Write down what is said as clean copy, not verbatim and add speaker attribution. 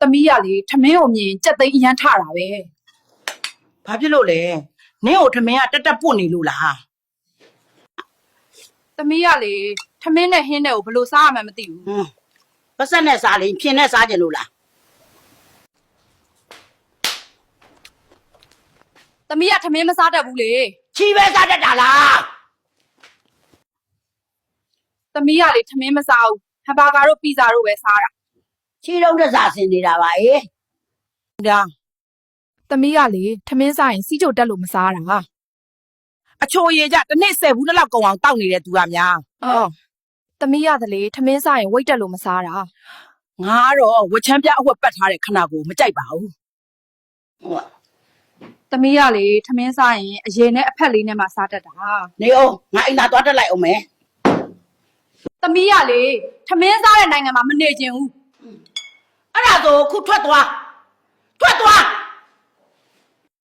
Speaker 1: သမီးရလေထမင်းကိုမြင်ကြက်သိန်းအရန်ထတာပဲ
Speaker 2: ဘာဖြစ်လို့လဲနင်းကိုထမင်းကတက်ပွတ်နေလို့လား
Speaker 1: သမီးရလေထမင်းနဲ့ဟင်းနဲ့ကိုဘယ်လိုစားရမှန်းမသိဘူး
Speaker 2: ပတ်ဆက်နဲ့စားလိမ့်ဖြင်းနဲ့စားကြလို့လား
Speaker 1: သမီးကထမင်းမစားတတ်ဘူးလေ
Speaker 2: ချီပဲစားတတ်တာလား
Speaker 1: သမီးကလေထမင်းမစားဘူးဟမ်ဘာဂါတို့ပီဇာတို့ပဲစားတာ
Speaker 2: ချီတော့တက်စားဆင်နေတာပါအေးဒါ
Speaker 1: သမီးကလေထမင်းစားရင်စီးကြိုတက်လို့မစားတာ
Speaker 2: အချိုရည်ကြတစ်နေ့10ဘူးလောက်ကုန်အောင်တောက်နေတဲ့သူကများ
Speaker 1: အော်သမီးရတယ်လေထမင်းစားရင်ဝိတ်တက်လို့မစားတာ
Speaker 2: ငါကတော့ဝချမ်းပြအဝတ်ပတ်ထားတဲ့ခဏကိုမကြိုက်ပါဘူးဟုတ်
Speaker 1: သမီးကလေထမင်းစားရင်အရင်နဲ့အဖက်လေးနဲ့မှစားတတ်တာ
Speaker 2: နေအောင်ငါအိမ်သာသွားတက်လိုက်အောင်မယ်
Speaker 1: သမီးကလေထမင်းစားတဲ့နိုင်ငံမှာမနေချင်ဘူး
Speaker 2: အဲ့ဒါဆိုခုထွက်သွား